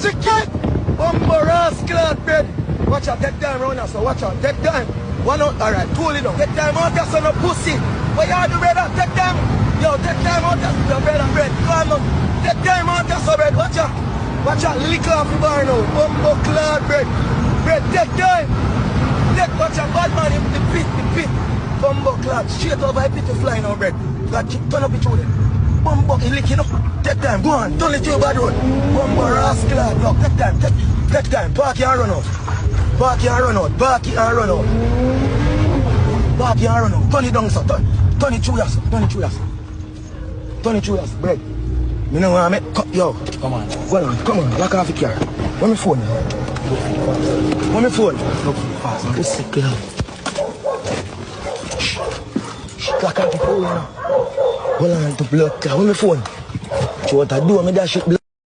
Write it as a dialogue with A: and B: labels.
A: chicken. Bumbo rascal bread. Watch out, take time round us, so watch out, take time. One out, alright, tool it down. Take time out, that's on a pussy. What you do, brother? Take time. Yo, take time out, that's the bread and bread. Come on. Take time out, that's the bread. Watch out. Watch out, lick off the bar now. Bumbo clad bread. Bread, take time. Watch out, bad man, the pit. Bumbo clad, straight over the pit to fly now, bread. Got turn up it through them. Bumbo, he licking up. Take time, go on, turn it to your bad road. Bumbo rascal, look, take time, take time. Park and run out. Park and run out. Park and run out. Park and run out. Turn it down, sir. Turn it through your, sir. Turn it through your, sir. Turn it through your, sir. Bread. You know what I mean? Yo, come on. Go on, come on. Lock off the car. Where my phone? Where my phone? Look fast. Who's sick, girl? Lock off the phone, you know. Hold on to block. Where my phone? What I do? I dash it.